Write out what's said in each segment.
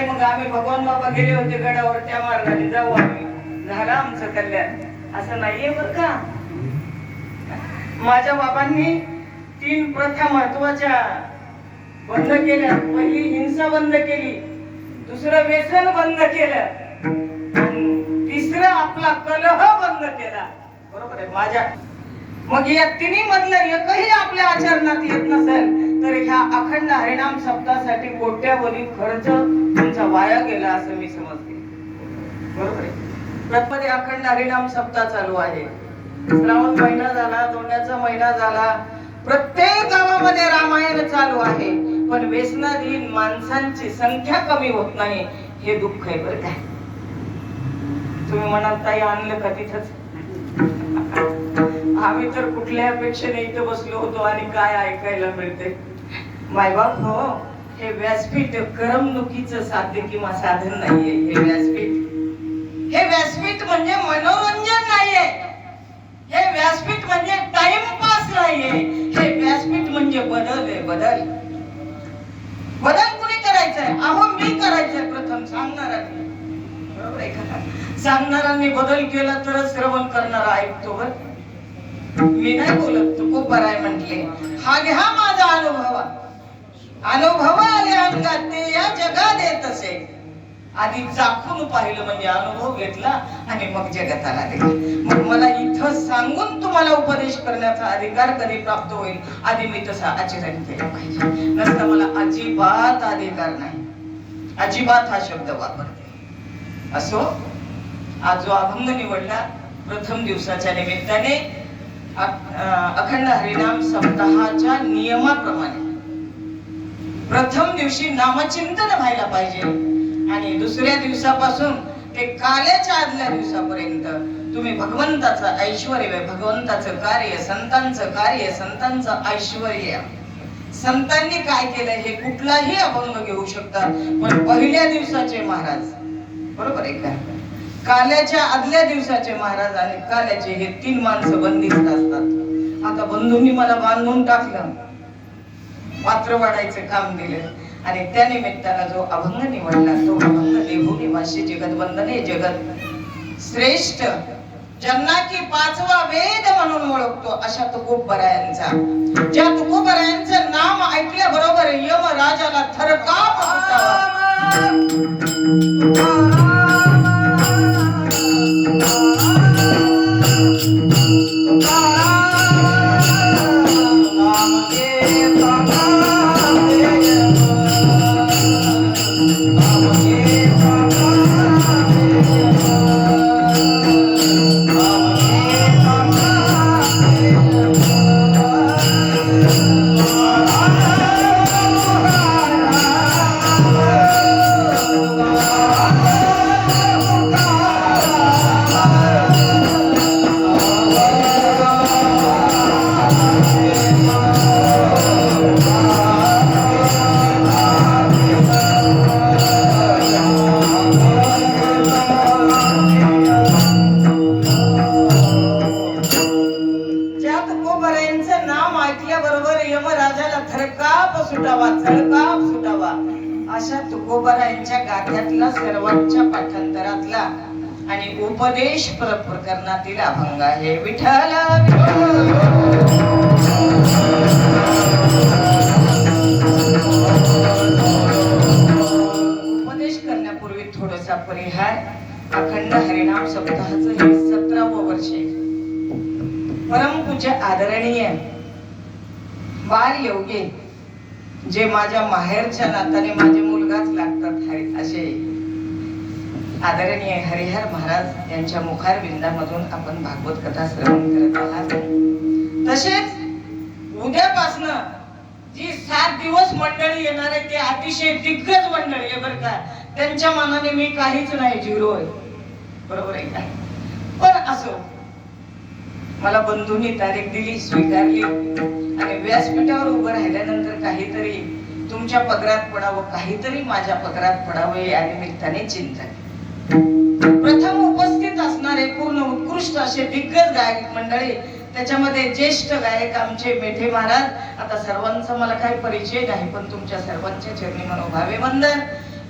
नाही मग आम्ही भगवान बाबा गेले होते गडावर त्या मार्गाने जाऊ आम्ही, झालं आमचं कल्याण, असं नाहीये बर का. माझ्या बाबांनी 3 प्रथा महत्वाच्या बंद केल्या. पहिली हिंसा बंद केली, दुसरं व्यसन बंद केलं, आणि तिसरं आपला कलह बंद केला. बरोबर आहे माझ्या. मग या तिन्ही मधलं एकही आपल्या आचरणात येत नसेल तर ह्या अखंड हरिनाम सप्ताहासाठी कोट्यावधी खर्च तुमचा वाया गेला असं मी समजते. बरोबर आहे. प्रथम अखंड हरिनाम सप्ताह चालू आहे. श्रावण महिना झाला, दोंड्याचा महिना झाला, प्रत्येक गावामध्ये रामायण चालू आहे, पण व्यसनाधीन माणसांची संख्या कमी होत नाही, हे दुःख आहे बरं काय. तुम्ही म्हणाल ताई आणलं का तिथंच. आम्ही तर कुठल्या अपेक्षेने इथं बसलो होतो आणि काय ऐकायला मिळते. मायबाप हो, हे व्यासपीठ करमणुकीचं साध्य किंवा साधन नाहीये. हे व्यासपीठ म्हणजे मनोरंजन नाहीये. हे व्यासपीठ म्हणजे टाइमपास नाहीये. हे व्यासपीठ म्हणजे बदल आहे. बदल कुणी करायचंय? अहो मी करायचंय प्रथम, सांगणारांनी. बरोबर आहे का? सांगणारांनी बदल केला तरच श्रवण करणारा ऐकतो. बरं मी नाही बोलत, तू खूप बरं आहे म्हटले. हा घ्या माझा अनुभव आले अंगात, ते या जगात येत असे. आधी चाखून पाहिलं म्हणजे अनुभव घेतला आणि मग जगात आला. मग मला इथं सांगून तुम्हाला उपदेश करण्याचा अधिकार कधी प्राप्त होईल? आधी मी तसा आचरण केलं पाहिजे. नसता मला अजिबात अधिकार नाही. अजिबात हा शब्द वापरते. असो, आज जो अभंग निवडला प्रथम दिवसाच्या निमित्ताने अखंड हरिनाम सप्ताहाच्या नियमाप्रमाणे प्रथम दिवशी नामचिंतन व्हायला पाहिजे, आणि दुसऱ्या दिवसापासून ते काल्याच्या आदल्या दिवसापर्यंत तुम्ही भगवंताचं ऐश्वर्य, भगवंताचं कार्य, संतांचं कार्य, संतांचं ऐश्वर्य, संतांनी काय केलं हे कुठलाही अभंग घेऊ शकता. पण पहिल्या दिवसाचे महाराज, बरोबर आहे का, काल्याच्या आदल्या दिवसाचे महाराज आणि काल्याचे हे 3 माणसं बंदिस्त असतात. आता बंधूंनी मला बांधून टाकलं, पात्र वाढायचं काम दिलं, आणि त्या निमित्तानं जो अभंग निवडला तो अभंग देहू निवासी जगत वंदने जगत श्रेष्ठ, ज्यांना की 5वा वेद म्हणून ओळखतो अशा तुकोबरायांचा, ज्या तुकोबरायांचं नाम ऐकल्या बरोबर यम राजाला थरकाप उठावा. अशा तुकोबारायांच्या गाथ्यातला सर्वांच्या पाठांतरातला आणि उपदेश प्रकरणातील अभंग आहे. विठ्ठल उपदेश करण्यापूर्वी थोडासा परिहार. अखंड हरिनाम सप्ताहाचं हे 17वं वर्ष आहे. परमपूज्य आदरणीय बाल योगी, जे माझ्या माहेरच्या नात्याने माझे मुलगाच लागतात असे आदरणीय हरिहर महाराज यांच्या मुखारविंदामधून आपण भागवत कथा श्रवण करत आहात. तसेच उद्यापासनं जी 7 दिवस मंडळी येणार आहे ते अतिशय दिग्गज मंडळी आहे बरं का. त्यांच्या मानाने मी काहीच नाही, 0 आहे. बरोबर आहे का? पण असो, मला बंधूंनी तारीख दिली, स्वीकारली, आणि व्यासपीठावर उभं राहिल्यानंतर काहीतरी तुमच्या पदरात पडावं, काहीतरी माझ्या पदरात पडावं या निमित्ताने चिंतन. प्रथम उपस्थित असणारे पूर्ण उत्कृष्ट असे दिग्गज गायक मंडळी, त्याच्यामध्ये ज्येष्ठ गायक आमचे मेठे महाराज. आता सर्वांचा मला काही परिचय नाही, पण तुमच्या सर्वांच्या चरणी मनोभावे वंदन.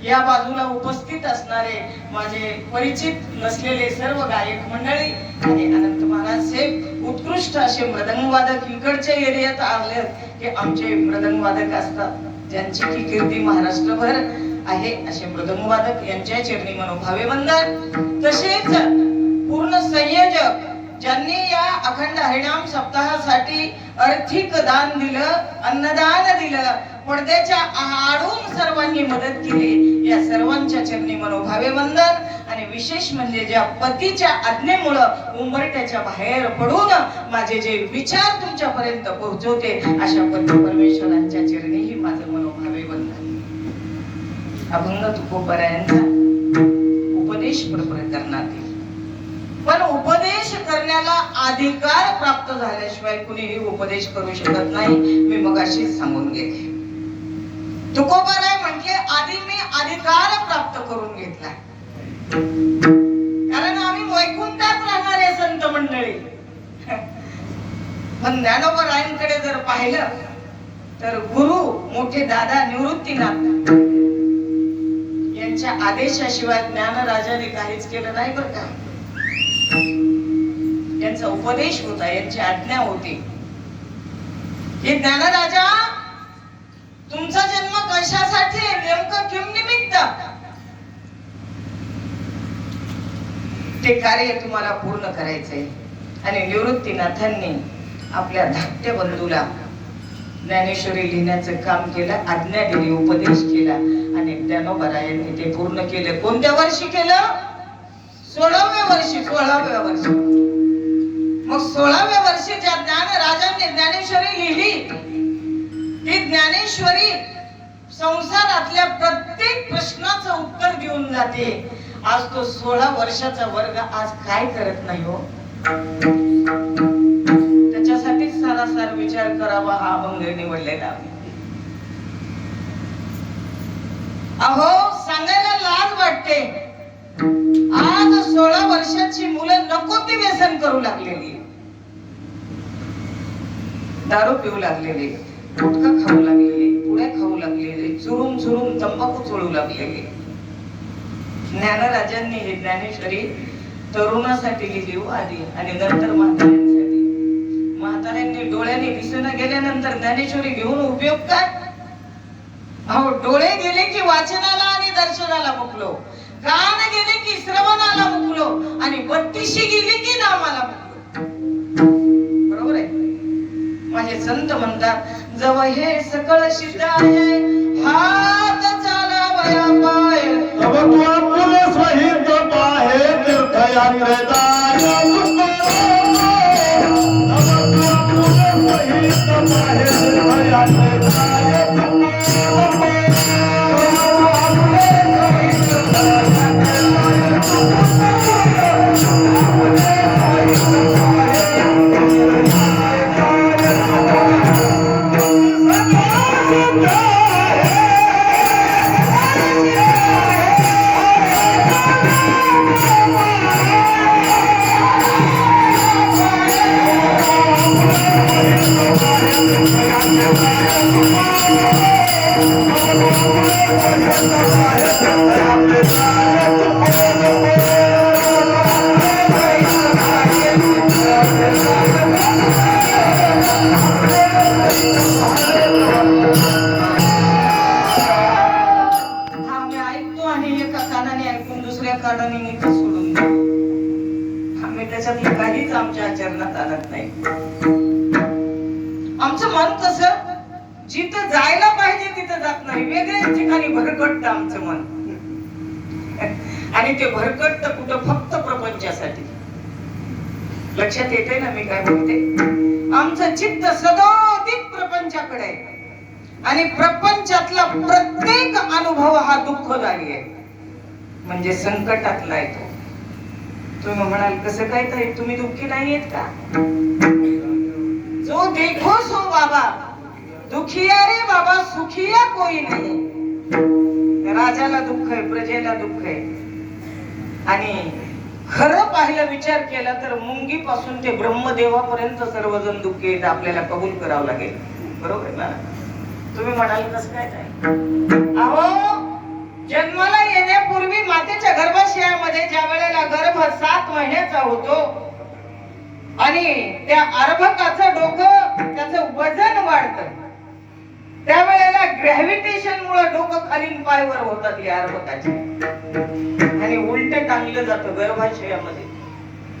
या बाजूला उपस्थित असणारे माझे परिचित नसलेले सर्व गायक मंडळी आणि अनंत महाराज साहेब, उत्कृष्ट असे मृदंगवादक इकडच्या एरियात आले की आमचे मृदंगवादक असतात, ज्यांची की कीर्ती महाराष्ट्रभर आहे, असे मृदंगवादक यांच्या चरणी मनोभावे वंदन. तसेच पूर्ण संयोजक ज्यांनी या अखंड हरिनाम सप्ताहासाठी आर्थिक दान दिलं, अन्नदान दिलं, पडद्याच्या आडून सर्वांनी मदत केली, या सर्वांच्या चरणी मनोभावे वंदन. आणि विशेष म्हणजे ज्या पतीच्या आज्ञेमुळं उंबरट्याच्या बाहेर पडून माझे जे विचार तुमच्यापर्यंत पोहोचवते, अशा पती परमेश्वरांच्या चरणीही माझं मनोभावे वंदन. अभंग तुकोबरायांचा उपदेश प्रकरणात, पण उपदेश करण्याला अधिकार प्राप्त झाल्याशिवाय कुणीही उपदेश करू शकत नाही. मी मगाशीच सांगून गेले. तुकोबाराय म्हटले आधी मी अधिकार प्राप्त करून घेतला, कारण आम्ही वैकुंठात राहणारे संत मंडळी. पण ज्ञानोबरायांकडे जर पाहिलं तर गुरु मोठे दादा निवृत्तीनाथ यांच्या आदेशाशिवाय ज्ञानराजाने काहीच केलं नाही बरं का. यांचा उपदेश होता, यांची आज्ञा होती की ज्ञानराजा, तुमचा जन्म कशासाठी, नेमकं किम निमित्त ते कार्य तुम्हाला पूर्ण करायचंय. आणि निवृत्तीनाथांनी आपल्या धाकट्या बंधूला ज्ञानेश्वरी लिहिण्याचं काम केलं, आज्ञा दिली, उपदेश केला आणि ज्ञानोबरायांनी ते पूर्ण केले. कोणत्या वर्षी केलं? 16व्या वर्षी. 16व्या वर्षी. मग 16व्या वर्षी ज्या ज्ञानराजांनी ज्ञानेश्वरी लिहिली, ती ज्ञानेश्वरी संसारातल्या प्रत्येक प्रश्नाचं उत्तर देऊन जाते. आज तो 16 वर्षाचा वर्ग आज काय करत नाही हो. त्याच्यासाठीच सारासार विचार करावा हा अभंग निवडलेला. अहो, सांगायला लाज वाटते. आज 16 वर्षाची मुलं नको ती व्यसन करू लागलेली, दारू पिऊ लागलेली, गुटखा खाऊ लागलेली, पुड्या खाऊ लागलेली, चुरून चुरून तंबाखू चोळू लागलेली. ज्ञानराजांनी ही ज्ञानेश्वरी तरुणासाठी लिहिली आधी आणि नंतर म्हाताऱ्यांसाठी. म्हाताऱ्यांनी डोळ्यांनी दिसणं गेल्यानंतर ज्ञानेश्वरी घेऊन उपयोग काय? अहो, डोळे गेले की वाचनाला आणि दर्शनाला मुकलो, कान गेले की श्रवणाला मुकलो आणि बत्तीशी गेली की नामाला मुकलो. बरोबर आहे. माझे संत म्हणतात, जव हे सकळ सिद्ध आहे, हात चालावया पाय, तव तुला पुरे स्वहित पाहे, तीर्थयानी रेदाय आमच्या आचरणात आणत नाही. आमचं मन कसं जिथं जायला पाहिजे तिथं जात नाही, वेगळ्या ठिकाणी भरकटतं आमचं मन. आणि ते भरकटतं कुठं? फक्त प्रपंचासाठी. लक्षात येते ना मी काय बोलते? आमचं चित्त सदोदित प्रपंचाकडे आहे आणि प्रपंचातला प्रत्येक अनुभव हा दुःखदायी आहे, म्हणजे संकटातला आहे तो. तुम्ही म्हणाल कसं काय ताई, तुम्ही दुःखी नाही आहेत का? जो देखो सो बाबा, दुखिया रे बाबा, सुखिया कोई नाही. राजाला दुःख आहे, प्रजेला दुःख आहे. आणि खरं पाहिलं, विचार केला तर मुंगी पासून ते ब्रह्मदेवापर्यंत सर्वजण दुःखी आहेत, आपल्याला कबूल करावं लागेल. बरोबर ना? तुम्ही म्हणाल कसं काय ताई? अहो, जन्माला येण्यापूर्वी मातेच्या गर्भाशयामध्ये ज्या वेळेला गर्भ 7 महिन्याचा होतो आणि त्या अर्भकाचं डोकं त्याचं वजन वाढतं, त्यावेळेला ग्रॅव्हिटेशन मुळे डोकं खाली पायवर होतात या अर्भकाचे आणि उलट टांगलं जातं गर्भाशयामध्ये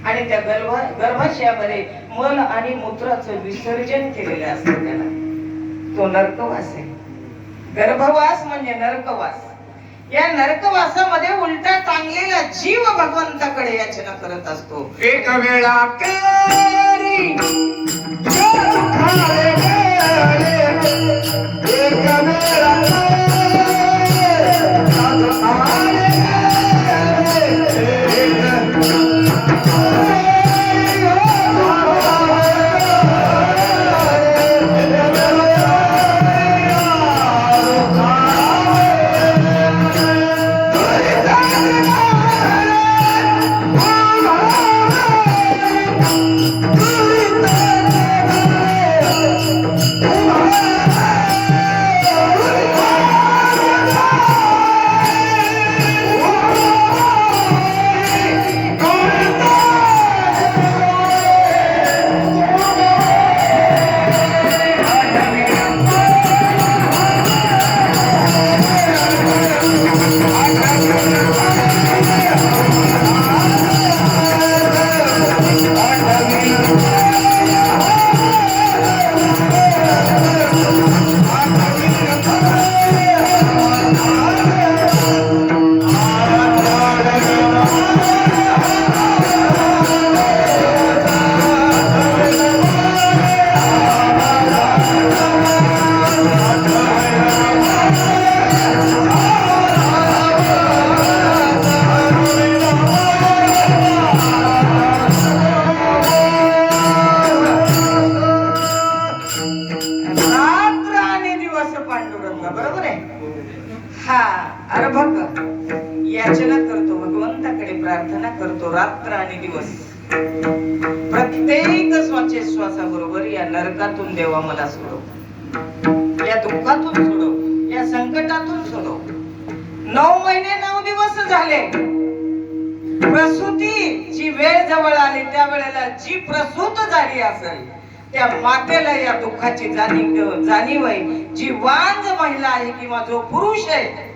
आणि त्या गर्भाशयामध्ये मल आणि मूत्राचं विसर्जन केलेलं असतं. त्याला तो नरकवास आहे. गर्भवास म्हणजे नरकवास. या नरकवासामध्ये उलटा टांगलेला जीव भगवंताकडे याचना करत असतो. एक वेळा केरी प्रार्थना करतो रात्र आणि दिवस. प्रत्येक श्वासाबरोबर या नरकातून देवा मला सोडव, या दुःखातून सोडव, या संकटातून सोडव. 9 महिने 9 दिवस झाले. प्रसूतीची वेळ जवळ आली, त्या वेळेला जी प्रसूत झाली असेल त्या मातेला या दुःखाची जाणीव आहे. जी वांज महिला आहे किंवा जो पुरुष आहे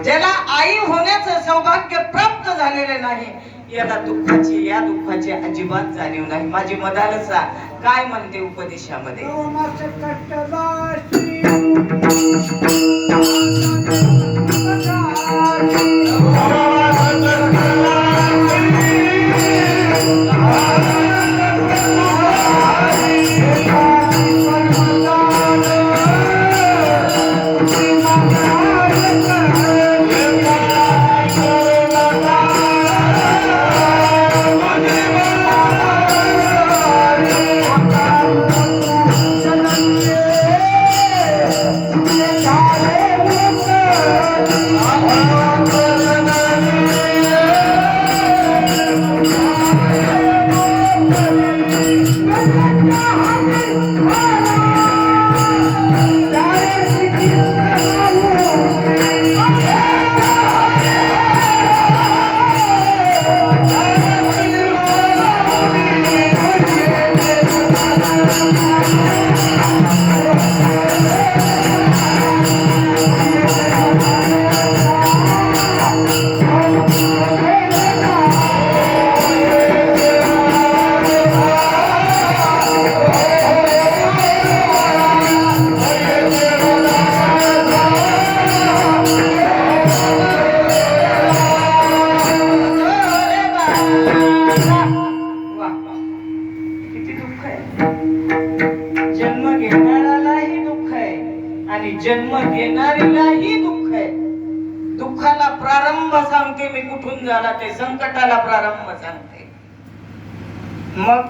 ज्याला आई होण्याचं सौभाग्य प्राप्त झालेले नाही, याला या दुःखाची अजिबात जाणीव नाही. माझी मदालसा काय म्हणते उपदेशामध्ये, जन्म घेणारीलाही दुःख आहे. दुःखाला प्रारंभ सांगते मी कुठून झाला ते, संकटाला प्रारंभ सांगते. मग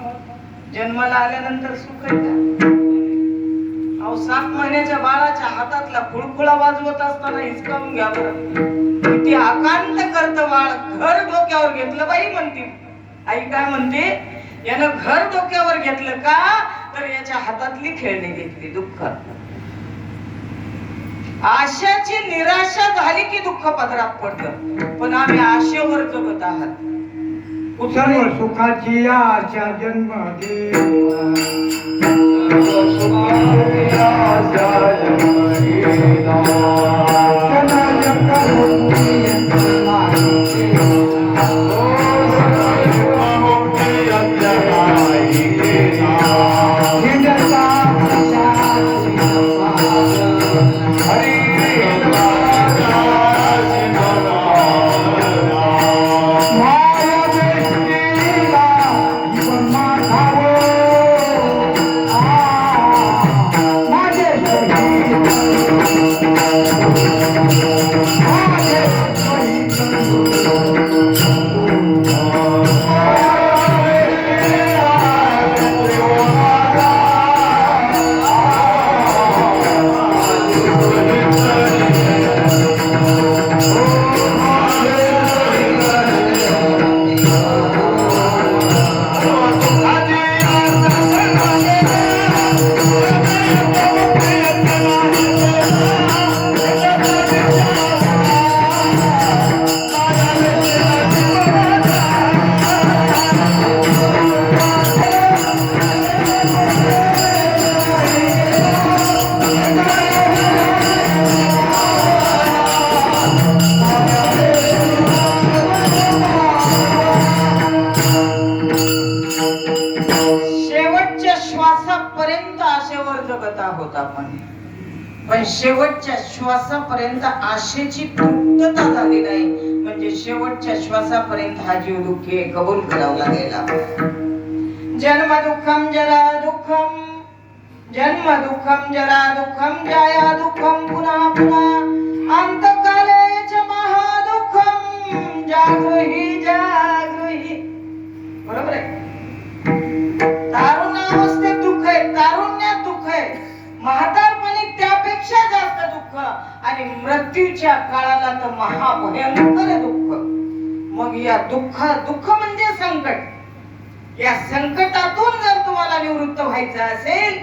जन्माला आल्यानंतर सुख आहे का? अहो 7 महिन्याच्या बाळाच्या हातातला खुळखुळा वाजवत असताना हिसकावून घ्या बरं. किती आकांत करत बाळ. घर डोक्यावर घेतलं बाई म्हणते आई. काय म्हणते, यानं घर डोक्यावर घेतलं का तर याच्या हातातली खेळणी घेतली दुःख. आशाची निराशा झाली की दुःख पदरात पडतं, पण आम्ही आशेवर जगत आहात. सर्व सुखाची आशा जन्म देवा. सर्व सुखाची आशा जन्म देवा. जनाज करुणी माहिती देवा. हिंडता प्रशांती हरी पण शेवटच्या श्वासापर्यंत आशेची पूर्तता झाली नाही, म्हणजे शेवटच्या श्वासापर्यंत हा जीव दुःखी कबूल करावा लागेल. जन्म दुःखम जरा दुःखम, जन्म दुःखम जरा दुःखम, जाया दुःखम पुन्हा पुन्हा, अंतकाले च महादुःखम, जागृही जागृही. बरोबर आहे. तारुणावस्थेत दुःख आहे, तारुण्यात दुःख आहे, म्हातारपणी त्यापेक्षा जास्त दुःख, आणि मृत्यूच्या काळाला तर महाभयंकर दुःख. मग या दुःख म्हणजे संकट. या संकटातून जर तुम्हाला निवृत्त व्हायचं असेल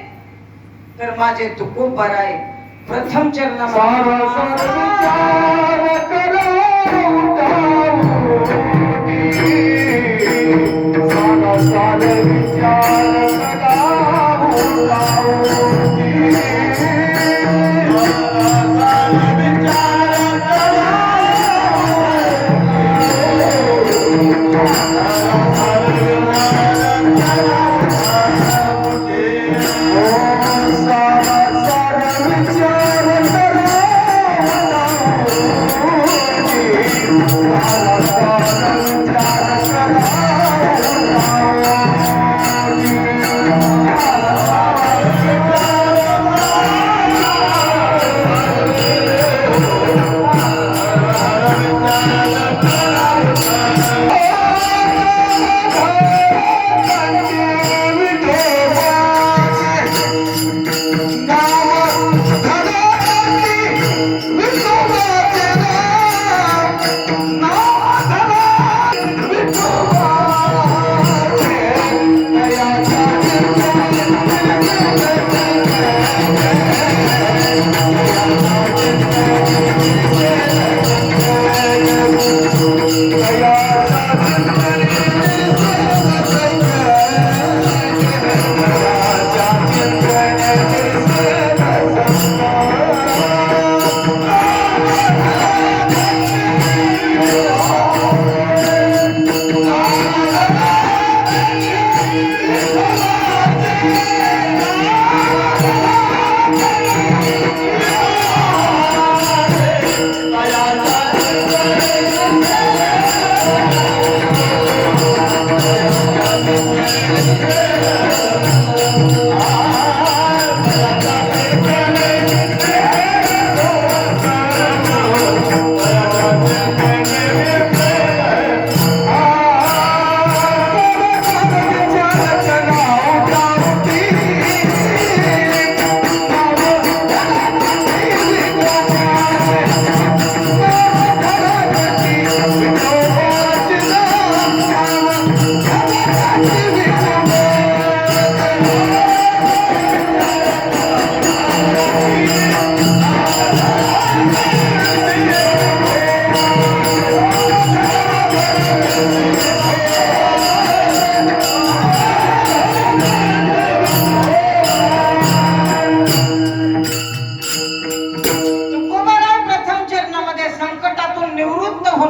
तर माझे तुकोबार आहे. प्रथम चरणामध्ये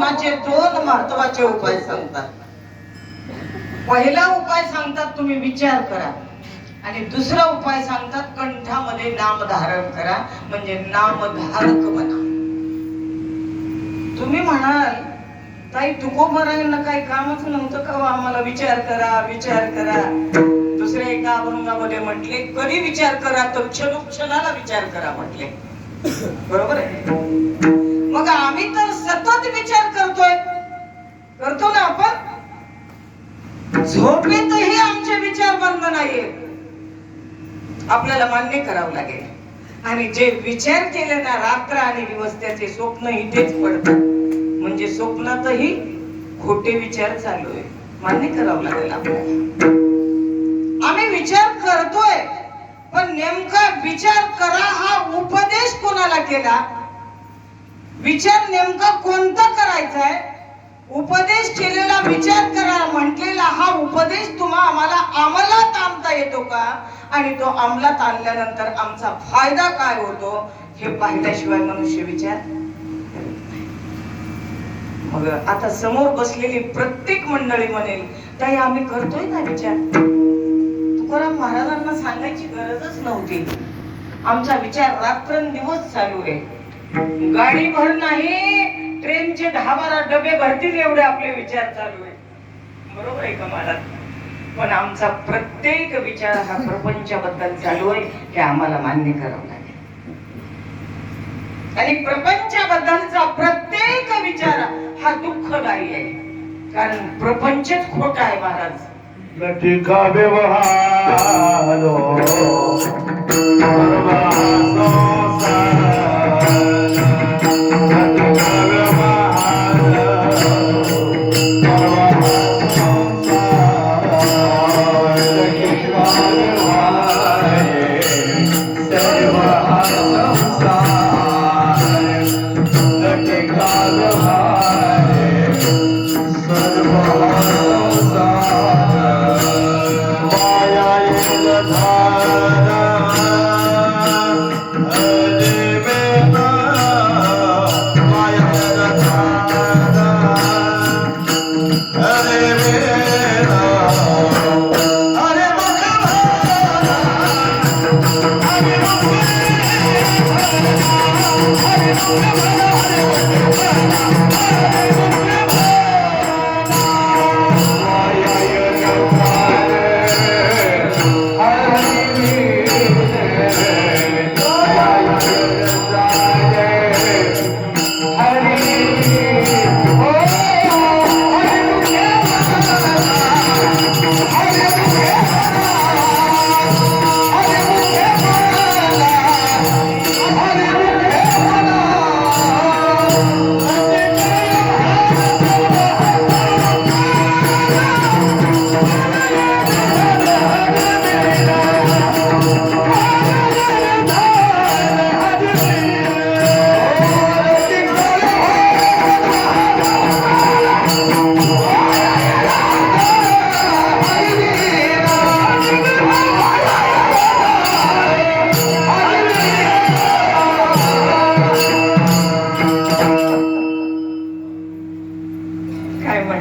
माझे दोन महत्वाचे उपाय सांगतात. पहिला उपाय सांगतात तुम्ही विचार करा, आणि दुसरा उपाय सांगतात कंठामध्ये नाम धारण करा, म्हणजे नामधारक बना. तुम्ही म्हणाल ताई तुकोबारायांना काही कामच नव्हतं का आम्हाला विचार करा विचार करा. दुसऱ्या एका अभंगामध्ये म्हटले कधी विचार करा तर क्षणोक्षणाला विचार करा म्हटले. बरोबर आहे. मग आम्ही तर सतत विचार करतो ना आपण. झोपेतही आमचे विचार बंद नाहीये, आपल्याला मान्य करावं लागेल. आणि जे विचार केले ना रात्र आणि दिवस त्याचे स्वप्न इथेच पडतात, म्हणजे स्वप्नातही खोटे विचार चालू आहे, मान्य करावं लागेल आपल्याला. आम्ही विचार करतोय, पण नेमका विचार करा हा उपदेश कोणाला केला? विचार नेमका कोणता करायचा आहे? उपदेश केलेला विचार करा म्हटलेला हा उपदेश आम्हाला अंमलात आणता येतो का? आणि तो अंमलात आणल्यानंतर आमचा फायदा काय होतो हे पाहिल्याशिवाय मनुष्य विचार. मग आता समोर बसलेली प्रत्येक मंडळी म्हणेल ताई आम्ही करतोय ना विचार. तुकाराम महाराजांना सांगायची गरजच नव्हती. आमचा विचार रात्रंदिवस चालू आहे. गाडी भर नाही, ट्रेनचे 10-12 डबे भरतील एवढे आपले विचार चालू आहे. बरोबर आहे का महाराज? पण आमचा प्रत्येक विचार हा प्रपंचाबद्दल चालू आहे हे आम्हाला मान्य करावं लागेल. आणि प्रपंचाबद्दलचा प्रत्येक विचार हा दुःखदायी आहे, कारण प्रपंचच खोटा आहे महाराज. लटिका व्यवहारो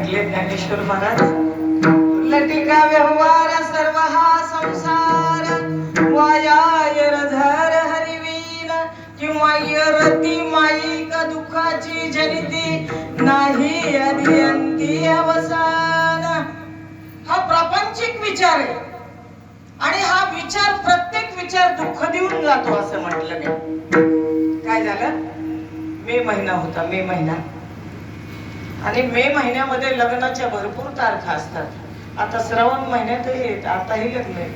ज्ञानेश्वर महाराज. लटिका व्यवहार सर्व हा संसार वायाय रधर हरिवीन किंवा यरती माईक दुःखाची जनिती नाही अधियंती अवसान. हा प्रापंचिक विचार आहे आणि हा विचार प्रत्येक विचार दुःख देऊन जातो असं म्हटलं नाही. काय झालं? मे महिना होता, मे महिना, आणि मे महिन्यामध्ये लग्नाच्या भरपूर तारखा असतात. आता श्रावण महिन्यातही आताही लग्न आहे.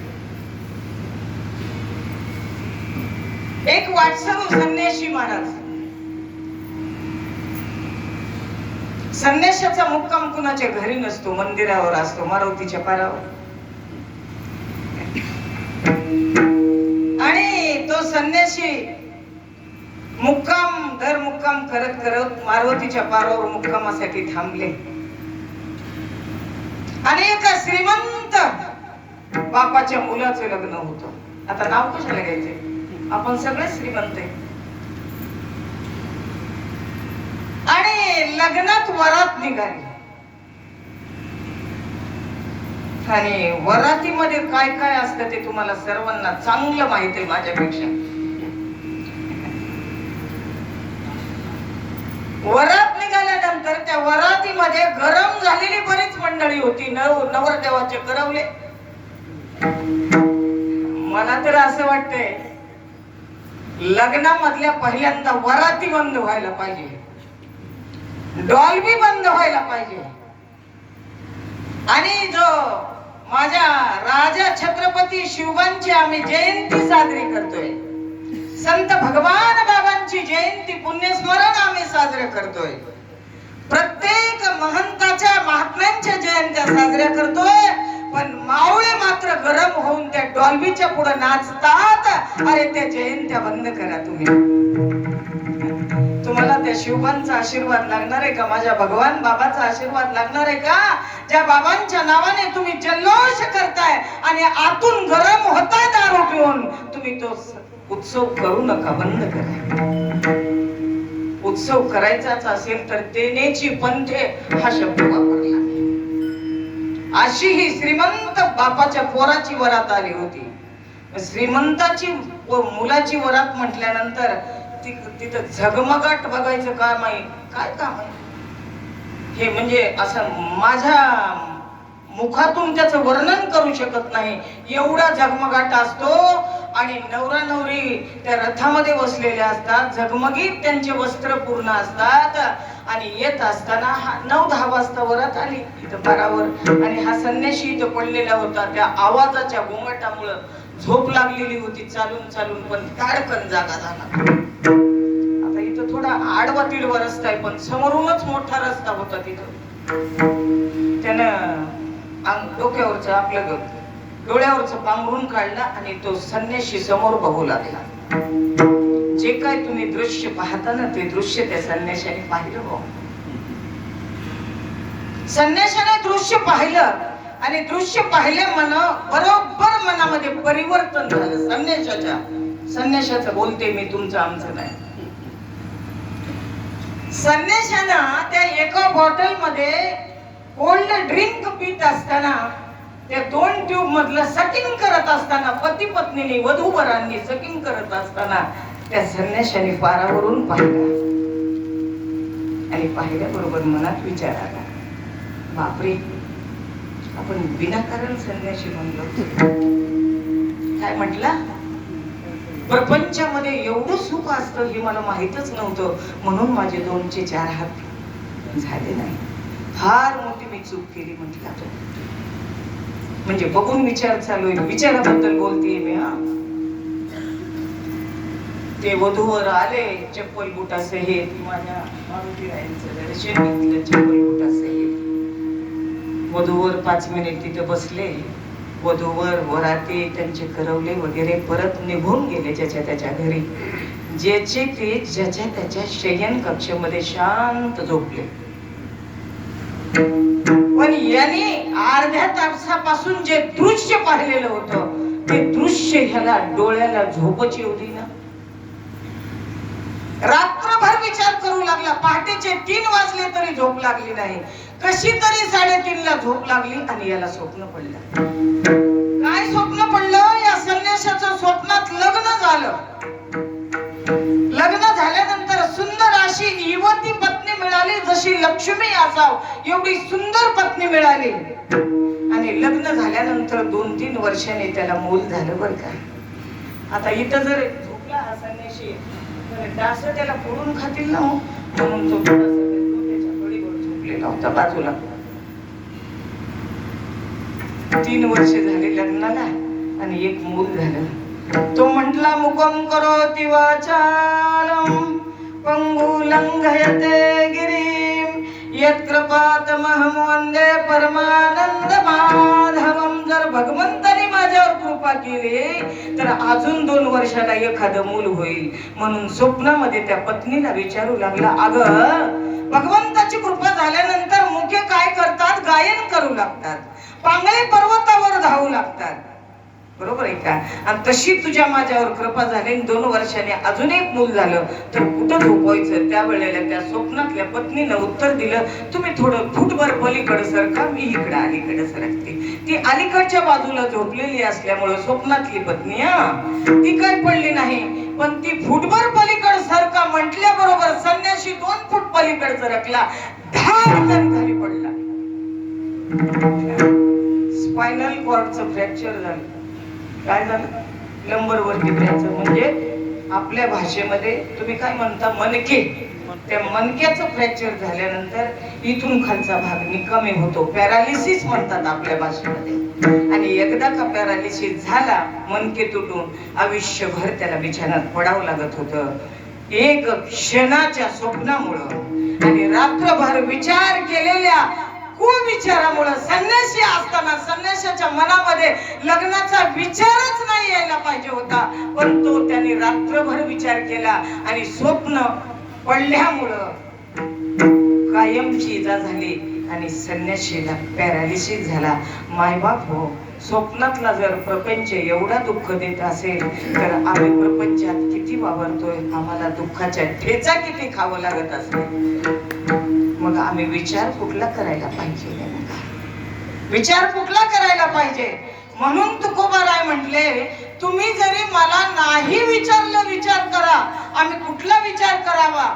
एक वाटसरू संन्याशी महाराज. संन्याशाचा मुक्काम कुणाच्या घरी नसतो, मंदिरावर असतो, मारुतीच्या पारावर. आणि तो संन्याशी मुक्काम दर मुक्काम करत करत मारुतीच्या पारावर मुक्कामासाठी थांबले. आणि एका श्रीमंत बापाच्या मुलाचं लग्न होतं. आता नाव कशाला घ्यायचे, आपण सगळे श्रीमंत आहे. आणि लग्नात वरात निघाली आणि वरातीमध्ये काय काय असतं ते तुम्हाला सर्वांना चांगलं माहित आहे माझ्यापेक्षा. वरात निघाल्यानंतर त्या वरातीमध्ये गरम झालेली बरीच मंडळी होती. नवरदेवाचे करवले. मला तर असं वाटतंय लग्नामधल्या पहिल्यांदा वराती बंद व्हायला पाहिजे, डॉल्बी बंद व्हायला पाहिजे. आणि जो माझ्या राजा छत्रपती शिवबांची आम्ही जयंती साजरी करतोय, संत भगवान बाबांची जयंती पुण्यस्मरण आम्ही साजरे करतोय, प्रत्येक महंताच्या महात्म्यांच्या जयंत्या साजऱ्या करतोय. पण मावळे मात्र गरम होऊन त्या डॉल्बीच्या पुढे नाचतात. अरे त्या जयंत्या बंद करा तुम्ही. तुम्हाला त्या शिवबांचा आशीर्वाद लागणार आहे का? माझ्या भगवान बाबाचा आशीर्वाद लागणार आहे का? ज्या बाबांच्या नावाने तुम्ही जल्लोष करताय आणि आतून गरम होताय दारू पिऊन, तुम्ही तो उत्सव करू नका, बंद करा. उत्सव करायचाच असेल तर तेनेची पंथे हा शब्द वापरला. अशी ही श्रीमंत बापाच्या पोराची वरात आली होती. श्रीमंताची मुलाची वरात म्हटल्यानंतर तिथं झगमगाट बघायचं काम आहे. काय काम आहे हे? म्हणजे असं माझ्या मुखातून त्याचं वर्णन करू शकत नाही, एवढा झगमगाट असतो. आणि नवरा नवरी त्या रथामध्ये बसलेले असतात, झगमगीत त्यांचे वस्त्र पूर्ण असतात. आणि येत असताना 9-10 वाजता वरात आली इथं पारावर. आणि हा संन्याशी इथं पडलेला होता. त्या आवाजाच्या गोंगाटामुळे झोप लागलेली होती चालून चालून, पण ताडकन जागा झाला. आता इथं थोडा आडवा तिडवा रस्ता आहे, पण समोरूनच मोठा रस्ता होता. तिथं त्यानं डोक्यावरचं आपलं डोळ्यावरचं पांघरून काढला आणि तो संन्याशी समोर बघू लागला. जे काय तुम्ही दृश्य पाहता ना, ते दृश्य त्या संन्याशाने पाहिलं. हो, संन्याशाने दृश्य पाहिलं आणि दृश्य पाहिले बरोबर मनामध्ये परिवर्तन झालं संन्याशाचं. बोलते मी, तुमचं आमचं नाही. संन्याशानं त्या एका बॉटल मध्ये कोल्ड ड्रिंक पित असताना, त्या 2 ट्यूब मधलं सकिंग करत असताना, पती पत्नीने वधूवरांनी सकिंग करत असताना त्या संन्याशाने पारावरून पाहिलं. आणि पाहिल्याबरोबर मनात विचार आला, बापरे, आपण विनाकारण संन्याशी म्हणलो. काय म्हटला? प्रपंचामध्ये एवढं सुख असतं हे मला माहितच नव्हतं, म्हणून माझे 2चे 4 हात झाले नाही. फार मोठी मी चूक केली म्हटला तो. म्हणजे बघून विचार चालू आहे, विचाराबद्दल बोलतेय मी. ते वधूवर आले चप्पल बुटासहित, माझ्या मारुतीरायांचं दर्शन घेतलं चप्पल बुटासहित. वधूवर 5 मिनिट तिथे बसले. वधूवर वराती त्यांचे करवले वगैरे परत निघून गेले ज्याच्या त्याच्या घरी. ज्याचे ते ज्याच्या त्याच्या शयन कक्षामध्ये शांत झोपले. पण यांनी अर्ध्या तासापासून जे दृश्य पाहिलेलं होतं, ते दृश्य ह्याला डोळ्याला झोपच येऊ देईना. रात्रभर विचार करू लागला. पहाटेचे 3 वाजले तरी झोप लागली नाही. कशी तरी 3:30ला झोप लागली आणि याला स्वप्न पडलं. काय स्वप्न पडलं? या संन्याशाचं स्वप्नात लग्न झालं. लग्न झाल्यानंतर सुंदर अशी युवती पत्नी मिळाली, जशी लक्ष्मी असाव एवढी सुंदर पत्नी मिळाली. आणि लग्न झाल्यानंतर 2-3 वर्षांनी त्याला मूल झालं बरं का. आता इथं जर झोपला हा संन्याशी तर डास त्याला फोडून खातील ना, म्हणून तो त्याच्या फळीवर झोपलेला होता बाजूला. 3 वर्ष झाले लग्नाला आणि एक मूल झालं. तो म्हटला, मुकम करोति वाचालम पंगुलंघयते गिरीम यत्कृपातमहं वंदे परमानंद माधवम. जर भगवंताने माझ्यावर कृपा केली तर अजून 2 वर्षाला एखादं मूल होईल. म्हणून स्वप्नामध्ये त्या पत्नीला विचारू लागला, अगं, भगवंताची कृपा झाल्यानंतर मुखे काय करतात? गायन करू लागतात, पांगळे पर्वतावर धावू लागतात. बरोबर आहे का? आणि तशी तुझ्या माझ्यावर कृपा झाली, 2 वर्षांनी अजून एक मूल झालं तर कुठं झोपायचं? त्यावेळेला त्या स्वप्नातल्या पत्नीनं उत्तर दिलं, तुम्ही थोडं फुटभर पलीकडे सरका, मी इकडे अलीकडे सरकते. ती अलीकडच्या बाजूला झोपलेली असल्यामुळे स्वप्नातली पत्नी ती काय पडली नाही, पण ती फुटभर पलीकडे सरका म्हटल्या बरोबर संन्याशी 2 फूट पलीकडे सरकला, धाडकन खाली पडला. स्पायनल कॉर्डचं फ्रॅक्चर झालं. काय झालं? लंबर वरती फ्रॅक्चर, म्हणजे आपल्या भाषेमध्ये तुम्ही काय म्हणता, मनके. त्या मनक्याचं फ्रॅक्चर झाल्यानंतर इथून खालचा भाग निकामी होतो, पॅरालिसिस म्हणतात आपल्या भाषेमध्ये. आणि एकदा का पॅरालिसिस झाला, मनके तुटून आयुष्यभर त्याला बिछाण्यात पडावं लागत होतं. एक क्षणाच्या स्वप्नामुळं आणि रात्रभर विचार केलेल्या कुविचारामुळे संन्यासी असताना संन्याशाच्या मनामध्ये लग्नाचा विचारच नाही यायला पाहिजे होता, पण तो त्याने रात्रभर विचार केला आणि स्वप्न पडल्यामुळं कायमची इजा झाली आणि संन्याशीला पॅरालिसिस झाला. मायबाप हो, स्वप्नातला जर प्रपंच एवढा दुःख देत असेल तर आम्ही प्रपंचात किती वावरतोय, आम्हाला दुःखाच्या ठेचा किती खावं लागत असेल. मग आम्ही विचार कुठला करायला पाहिजे? विचार कुठला करायला पाहिजे? म्हणून तुकोबाराय म्हटले, तुम्ही जरी मला नाही विचारलं विचार करा, आम्ही कुठला विचार करावा?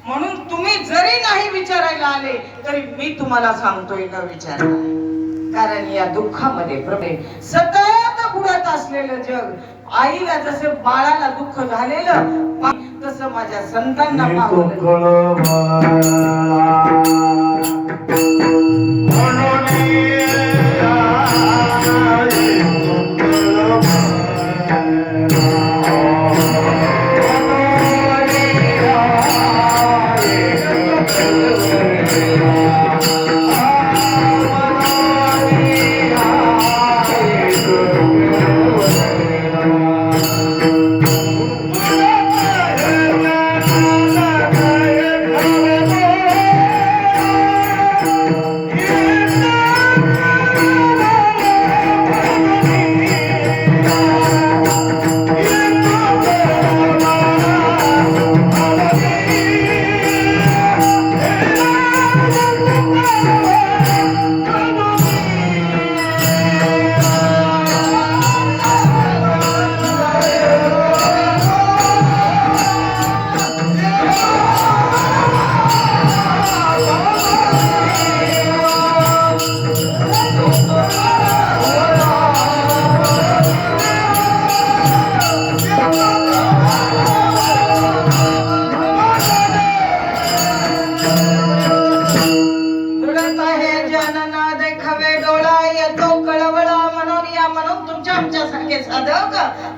म्हणून तुम्ही जरी नाही विचारायला आले तरी मी तुम्हाला सांगतोय न विचारा. कारण या दुःखामध्ये प्रभे सतत बुडत असलेलं जग, आईला जसं बाळाला दुःख झालेलं तसं माझ्या संतांना पावलं.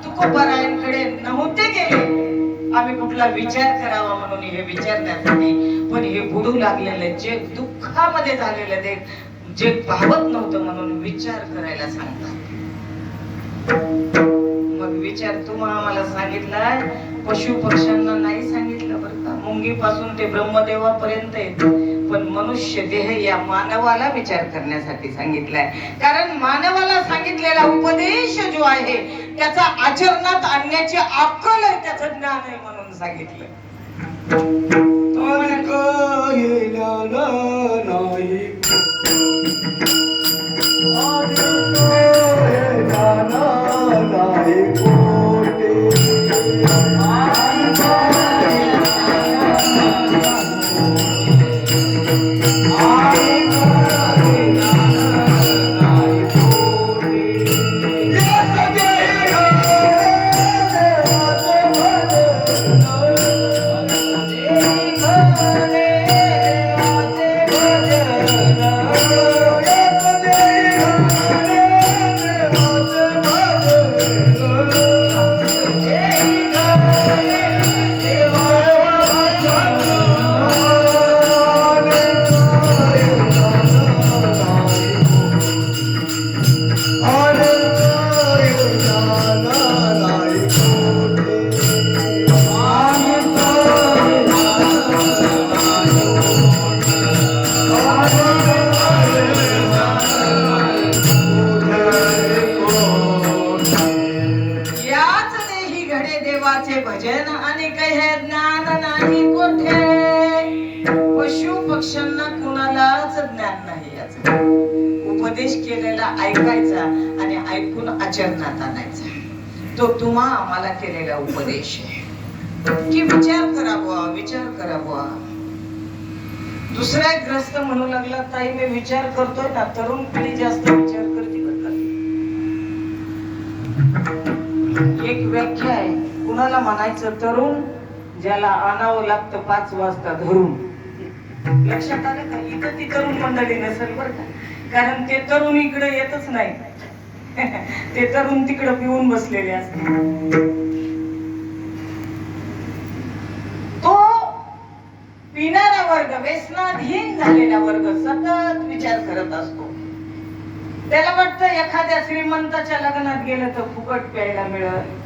तुकोबारायांकडे नव्हते गेले, आम्ही कुठला विचार करावा म्हणून हे विचारण्यासाठी. पण हे बुडू लागलेलं जग, दुःखामध्ये झालेलं ते जग भावत नव्हतं म्हणून विचार करायला सांगतात. मग विचार तुम्हाला आम्हाला सांगितलाय, पशु पक्ष्यांना नाही सांगितलं बरं का, मुंगी पासून ते ब्रह्मदेवापर्यंत येते, पण मनुष्य देह या मानवाला विचार करण्यासाठी सांगितलाय. कारण मानवाला सांगितलेला उपदेश जो आहे त्याचा आचरणात आणण्याची अक्कल आहे, त्याचं ज्ञान आहे म्हणून सांगितलं. ज्ञान नाही याचं. उपदेश केलेला ऐकायचा आणि ऐकून आचरणात आणायचा. तो तुम्हा आम्हाला केलेला उपदेश आहे की विचार करावा, विचार करावा. दुसरा एक ग्रस्त म्हणू लागला, ताई मी विचार करतोय ना, तरुण पिढी जास्त विचार करते बरं. एक व्याख्या आहे, कुणाला म्हणायचं तरुण ज्याला आणावं लागतं 5 वाजता धरून. लक्षात आलं का? इथं ती तरुण मंडळी नसेल बरं का, कारण ते तरुण इकडे येतच नाही. ते तरुण तिकडे पिऊन बसलेले असतात. तो पिणारा वर्ग, व्यसनाधीन झालेला वर्ग सतत विचार करत असतो. त्याला वाटतं एखाद्या श्रीमंताच्या लग्नात गेलं तर फुकट प्यायला मिळेल.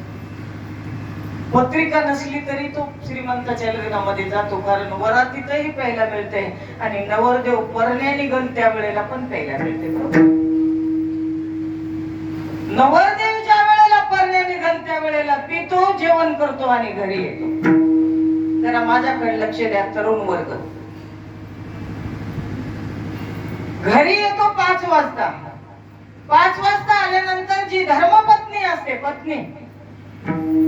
पत्रिका नसली तरी तो श्रीमंताच्या लग्नामध्ये जातो, कारण वरातीतही प्यायला मिळते आणि नवरदेव परण्या निघल त्या वेळेला पण प्यायला मिळते. नवरदेव ज्या वेळेला परण्या निघल त्या वेळेला पितो, जेवण करतो आणि घरी येतो. जरा माझ्याकडे लक्ष द्या तरुण वर्ग. घरी येतो 5 वाजता. 5 वाजता आल्यानंतर जी धर्मपत्नी असते, पत्नी,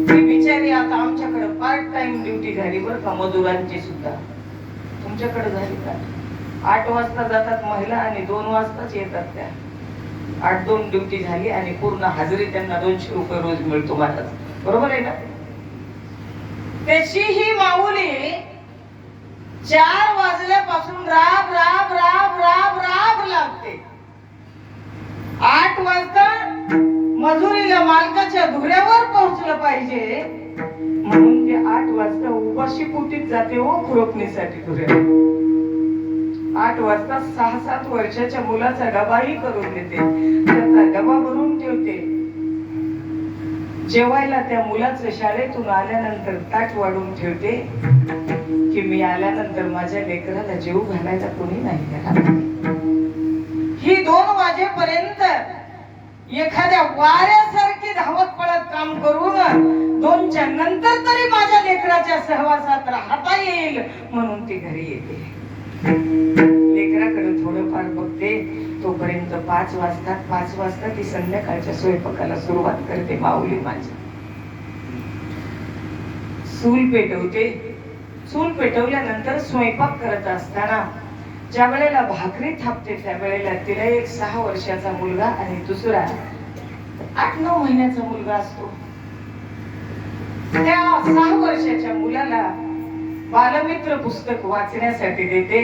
ती बिचारी आता आमच्याकडे पार्ट टाइम ड्युटी झाली बरं का, मजुरांची सुद्धा. तुमच्याकडे झाली का? 8 वाजता जातात महिला आणि 2 वाजताच येतात त्या. 8-2 ड्युटी झाली आणि पूर्ण हजेरी त्यांना 200 रुपये रोज मिळतो महाराज. बरोबर आहे ना? त्याची ही माऊली 4 वाजल्यापासून राब राब राब राब राब लागते. 8 वाजता मजुरीला मालकाच्या धुऱ्यावर पोहोचलं पाहिजे म्हणून ते 8 वाजता उपाशी पोटीत जाते हो खुरपणीसाठी धुऱ्यावर. 8 वाजता 6-7 वर्षाच्या मुलाचा डबाही करून देते, त्याचा डबा भरून ठेवते. जेवायला त्या मुलाचं शाळेतून आल्यानंतर ताट वाढून ठेवते की मी आल्यानंतर माझ्या लेकराला जेवू घालायला कोणी नाही घरात. ही 2 वाजेपर्यंत एखाद्या वाऱ्यासारखी धावत पळत काम करून 2च्या नंतर तरी माझ्या लेकराच्या सहवासात राहता येईल म्हणून ती घरी येते. लेकराकडे थोडंफार बघते, तोपर्यंत 5 वाजतात. 5 वाजता ती संध्याकाळच्या स्वयंपाकाला सुरुवात करते. माऊली माझी चूल पेटवते. चूल पेटवल्यानंतर स्वयंपाक करत असताना ज्या वेळेला भाकरी थापते त्या वेळेला तिला एक 6 वर्षाचा मुलगा आणि दुसरा 8-9 महिन्याचा मुलगा असतो. त्या 6 वर्षाच्या मुलाला बालमित्र पुस्तक वाचण्यासाठी देते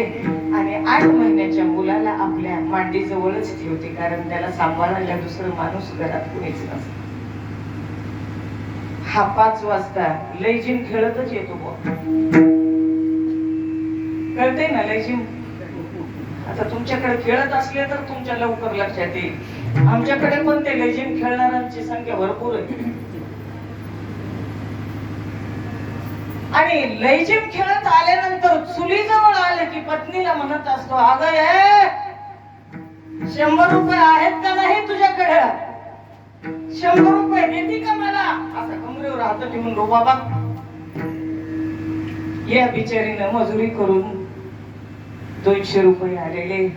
आणि 8 महिन्याच्या मुलाला आपल्या मांडीजवळच ठेवते, कारण त्याला सांभाळायला दुसरं माणूस घरात कुणीच नसतं. हा 5 वाजता लयजिम खेळतच येतो. कळतंय ना लयजिम? आता तुमच्याकडे खेळत असले तर तुमच्या लवकर लक्षात येईल. आमच्याकडे पण ते लेजिम खेळणाऱ्यांची संख्या भरपूर आहे. आणि लेजिम खेळत आल्यानंतर चुलीजवळ आले की पत्नीला म्हणत असतो, अगं 100 रुपये आहेत का नाही तुझ्याकडे? 100 रुपये देते का मला? असं कमरेवर हात ठेवून रो बाबा. या बिचारीनं मजुरी करून 200 रुपये आलेले,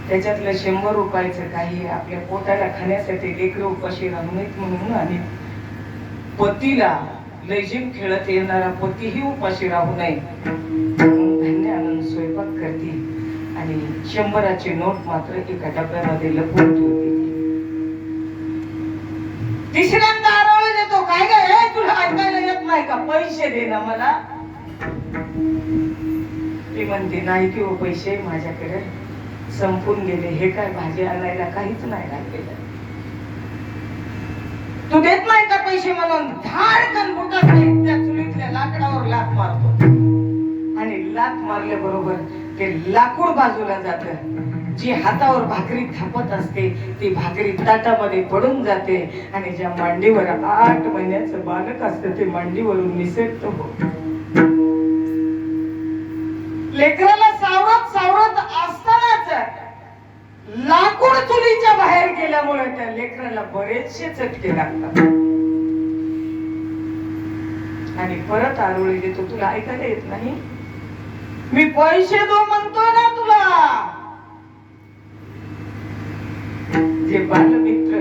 त्याच्यातलं 100 रुपयाचं काही आपल्या पोटाला खाण्यासाठी लेकरं उपाशी राहू नयेत म्हणून आणि पतीला लेजिम खेळत येणारा पतीही उपाशी राहू नये धान्य आणून स्वयंपाक करते आणि 100ची नोट मात्र एका डब्यामध्ये लपवून ठेवते. तिसऱ्यांदा आरोळी देतो, काय काय तुला ऐकायला येत नाही का? पैसे दे ना मला. ती म्हणते, नाही की हो पैसे माझ्याकडे संपून गेले, हे काय भाजी आणायला काहीच नाही राहिलेलं. तू देत नाही का पैसे? म्हणून धाडकन बुटात त्या चुलीतल्या लाकडावर लाथ मारतो आणि लाथ मारल्याबरोबर ते लाकूड बाजूला जातं. जी हातावर भाकरी थापत असते ती भाकरी ताटामध्ये पडून जाते आणि ज्या मांडीवर 8 महिन्याचं बालक असतं ते मांडीवरून निसटत हो. लेकराला सावरत सावरत असतानाच लाकूड चुलीच्या बाहेर गेल्यामुळे त्या लेकराला बरेचसे चटके लागतात आणि परत आरोळी देतो, तुला ऐकायला येत नाही? मी पैसे दो म्हणतोय ना तुला. जे बालमित्र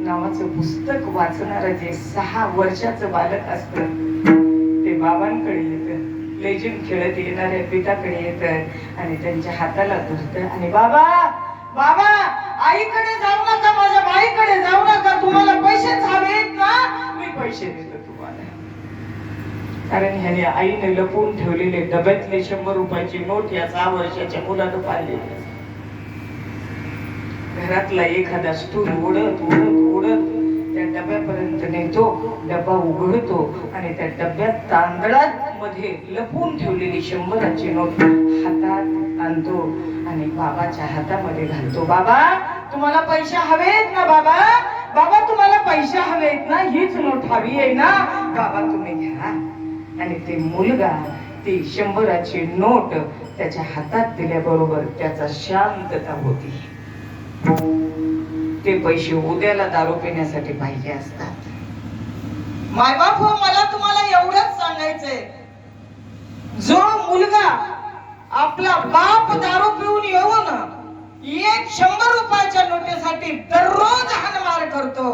नावाचं पुस्तक वाचणार जे 6 वर्षाचं बालक असत ते बाबांकडे येतं, लेझिम खेळत येणाऱ्या पिताकडे येतं आणि त्यांच्या हाताला धरतं आणि बाबा बाबा आईकडे जाऊ नका, माझ्या बाईकडे जाऊ नका, तुम्हाला पैसेच हवेत ना, मी पैसे देतो तुम्हाला. कारण ह्याने आईने लपवून ठेवलेले डब्यातले 100 रुपयाची नोट या 6 वर्षाच्या मुलानं पाहिलेली. घरातला एखादा स्टूल ओढत ओढत ओढत त्या डब्यापर्यंत नेतो, डब्बा उघडतो आणि त्या डब्यात तांदळात मध्ये लपवून ठेवलेली 100ची नोट हातात आणतो आणि बाबाच्या हातामध्ये घालतो. बाबा तुम्हाला पैसे हवेत ना, बाबा बाबा तुम्हाला पैसे हवेत ना, हीच नोट हवी आहे ना, बाबा तुम्ही घ्या. आणि ते मुलगा ती 100ची नोट त्याच्या हातात दिल्याबरोबर त्याचा शांतता होती. ते पैसे उद्याला दारू पिण्यासाठी पाहिजे असतात. मायबाप हो, मला तुम्हाला एवढंच सांगायचंय, जो मुलगा आपला बाप दारू पिऊन येऊन एक 100 रुपयाच्या नोटेसाठी दररोज हाणमार करतो,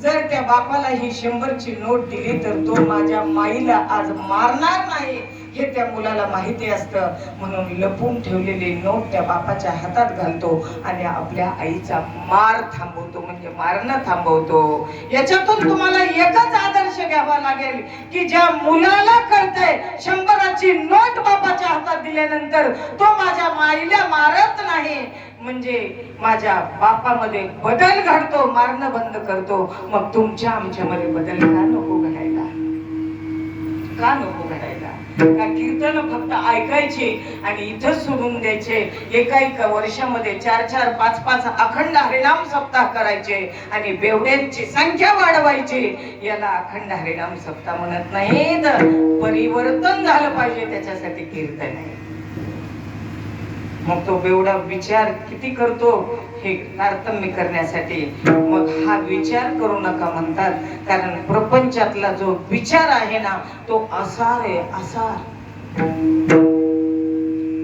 जर त्या बापाला ही 100ची नोट दिली तर तो माझ्या माईला आज मारणार नाही हे त्या मुलाला माहिती असतं. म्हणून लपून ठेवलेली नोट त्या बापाच्या हातात घालतो आणि आपल्या आईचा मार थांबवतो, म्हणजे मारणं थांबवतो. याच्यातून तुम्हाला एकच आदर्श घ्यावा लागेल की ज्या मुलाला कळतंय 100ची नोट बापाच्या हातात दिल्यानंतर तो माझ्या माईला मारत नाही, म्हणजे माझ्या बापामध्ये बदल घडतो, मारणं बंद करतो. मग तुमच्या आमच्यामध्ये बदल का नको घडायला, का नको घडायला? का कीर्तन फक्त ऐकायचे आणि इथं सोडून द्यायचे? एका वर्षामध्ये 4-4, 5-5 अखंड हरिनाम सप्ताह करायचे आणि बेवड्यांची संख्या वाढवायची, याला अखंड हरिनाम सप्ताह म्हणत नाहीत. परिवर्तन झालं पाहिजे त्याच्यासाठी कीर्तन आहे. मग तो बेवडा विचार किती करतो हे तारतम्य करण्यासाठी. मग हा विचार करू नका म्हणतात, कारण प्रपंचातला जो विचार आहे ना तो आसार आहे. आसार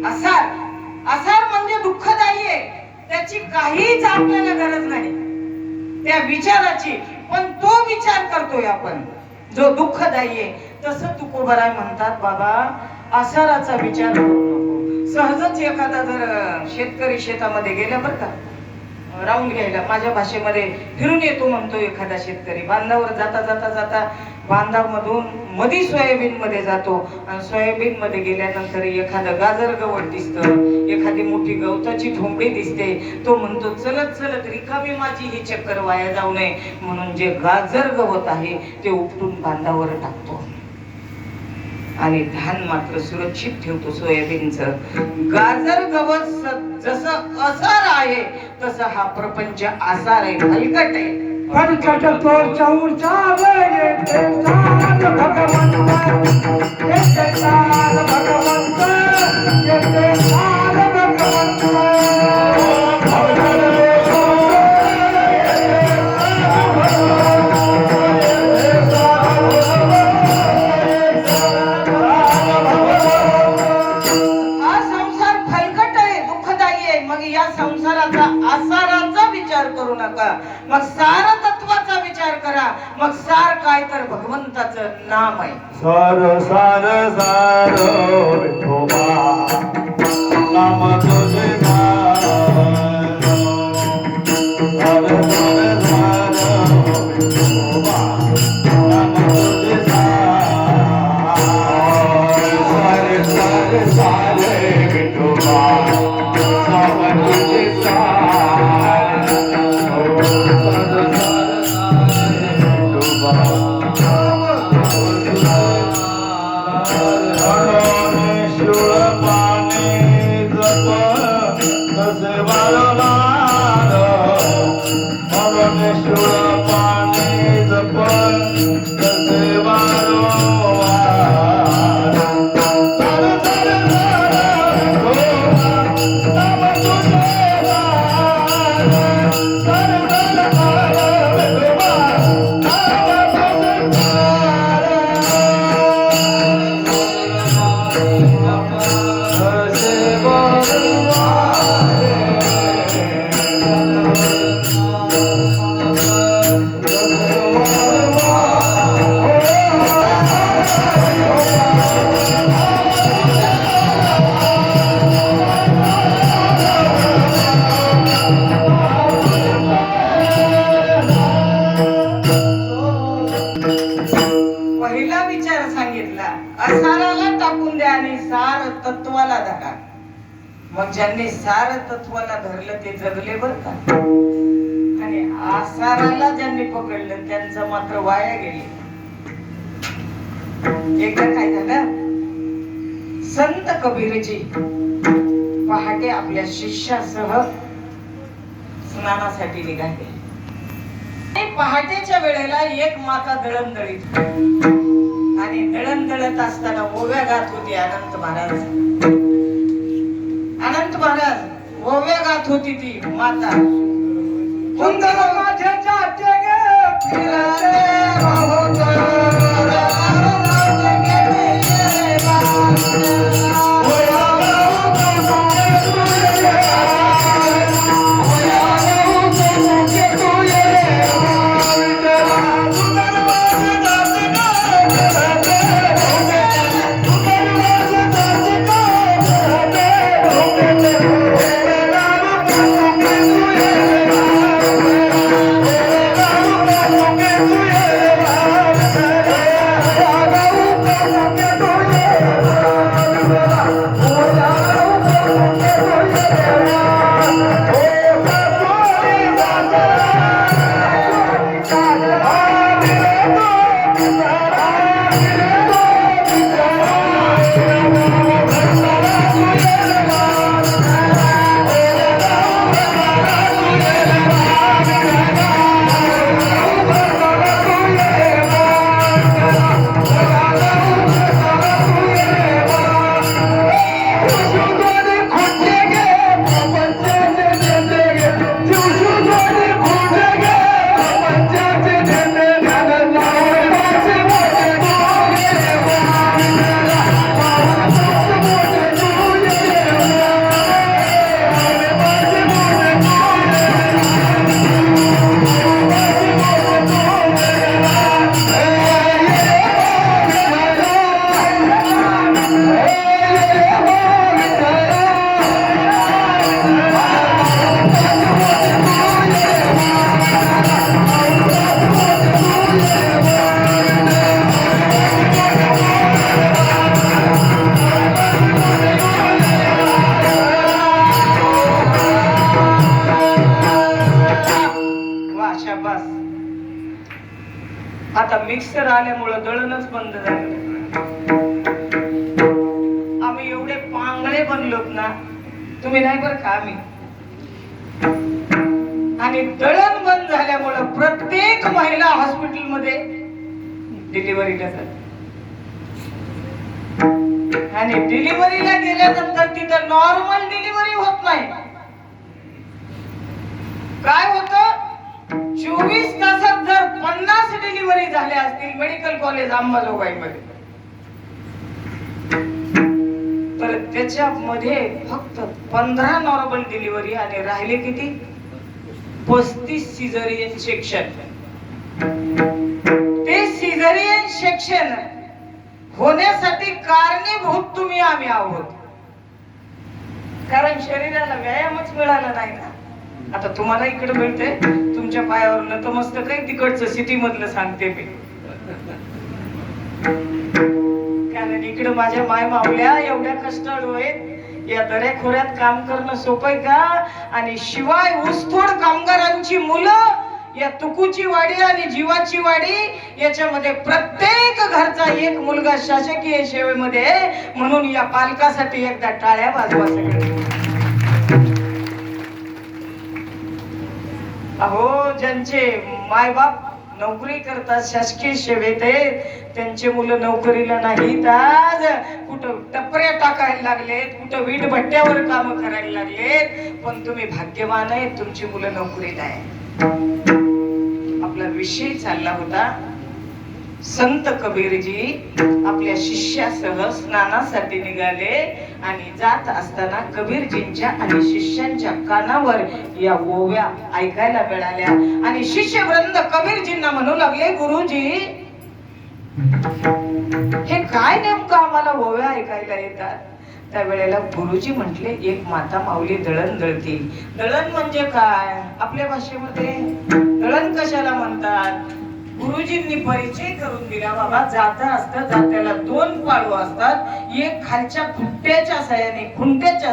आसार आसार म्हणजे दुःखदायी आहे, त्याची काहीच आपल्याला गरज नाही त्या विचाराची, पण तो विचार करतोय आपण जो दुःखदायी आहे. तसं तुकोबाराय म्हणतात, बाबा आसाराचा विचार करू नको. सहजच एखादा जर शेतकरी शेतामध्ये गेला बरं का, राऊंड घ्यायला, माझ्या भाषेमध्ये फिरून येतो म्हणतो एखादा शेतकरी, बांधावर जाता जाता जाता बांधामधून मधी सोयाबीन मध्ये जातो आणि सोयाबीन मध्ये गेल्यानंतर एखादं गाजर गवत दिसतं, एखादी मोठी गवताची ठोंबडी दिसते. तो म्हणतो चलत चलत रिकामी माझी ही चक्कर वाया जाऊ नये म्हणून जे गाजर गवत आहे ते उपटून बांधावर टाकतो आणि धान मात्र सुरक्षित ठेवतो सोयाबीनचं. गाजर गवत जसं असार आहे तसं हा प्रपंच आसार आहे, हलकट आहे. हलकट तो चौचार येते चाल भगवंत, येते चाल भगवंत, येते चाल भगवंत. आसाराचा विचार करू नका, मग सार तत्वाचा विचार करा. मग सार काय तर भगवंताचं नाम आहे. सार सार सार विठोबा नाम तुझे सार, सार सार सार विठोबा नाम तुझे सार, सार सार सार विठोबा नाम तुझे सार. साराला टाकून द्या आणि सार तत्वाला धरा. मग ज्यांनी सार तत्वाला धरलं ते जगले बर का, आणि आसाराला ज्यांनी पकडलं त्यांचं मात्र वाया गेले. एकदा काय झालं, संत कबीरजी पहाटे आपल्या शिष्यासह स्नानासाठी निघाले. पहाटेच्या वेळेला एक माता दळण दळीत, आणि दळण दळत असताना ओव्या गात होती अनंत महाराज. अनंत महाराज ओव्या गात होती ती माता. सुंदर माझे जाते गे फिरले आता मिक्सर आल्यामुळं दळणच बंद झालं. आम्ही एवढे पांगळे बनलोत ना, तुम्ही नाही बरं का आम्ही. आणि दळण बंद झाल्यामुळं प्रत्येक महिला हॉस्पिटलमध्ये डिलिव्हरी करतात, आणि डिलिव्हरीला गेल्यानंतर तिथं नॉर्मल डिलिव्हरी होत नाही. काय होतं, 24 तासात जर 50 डिलिव्हरी झाल्या असतील मेडिकल कॉलेज अंबाजोगाईमध्ये, तर त्याच्यामध्ये फक्त 15 नॉर्मल डिलिव्हरी आणि राहिले किती, 35 सिझेरियन सेक्शन. ते सिझेरियन सेक्शन होण्यासाठी कारणीभूत तुम्ही आम्ही आहोत, कारण शरीराला व्यायामच मिळाला नाही ना. आता तुम्हाला इकडे मिळते, तुमच्या पायावर नतमस्तक आहे, तिकडचं सिटी मधलं सांगते मी. कारण इकडे माझ्या माय मावल्या एवढ्या कष्टाळू आहेत, या दऱ्याखोऱ्यात काम करणं सोपं आहे का? आणि शिवाय ऊसतोड कामगारांची मुलं या तुकूची वाडी आणि जीवाची वाडी याच्यामध्ये प्रत्येक घरचा एक मुलगा शासकीय सेवेमध्ये, म्हणून या पालकासाठी एकदा टाळ्या वाजवा सगळे. अहो, ज्यांचे मायबाप नोकरी करतात, शासकीय सेवेत आहेत, त्यांचे मुलं नोकरीला नाहीत, आज कुठं टपऱ्या टाकायला लागलेत, कुठं वीट भट्ट्यावर काम करायला लागलेत. पण तुम्ही भाग्यवान आहे, तुमची मुलं नोकरीला आहे. आपला विषय चालला होता, संत कबीरजी आपल्या शिष्यासह स्नानासाठी निघाले, आणि जात असताना कबीरजींच्या आणि शिष्यांच्या कानावर या ओव्या ऐकायला मिळाल्या. आणि शिष्यवृंद कबीरजींना म्हणू लागले, गुरुजी हे काय नेमकं आम्हाला ओव्या ऐकायला येतात? त्यावेळेला गुरुजी म्हटले, एक माता माऊली दळण दळतील. दळण म्हणजे काय? आपल्या भाषेमध्ये दळण कशाला म्हणतात? गुरुजींनी परिचय करून दिला, बाबा जातं असतं, जात्याला 2 पाळू असतात, एक खालच्या खुंट्याच्या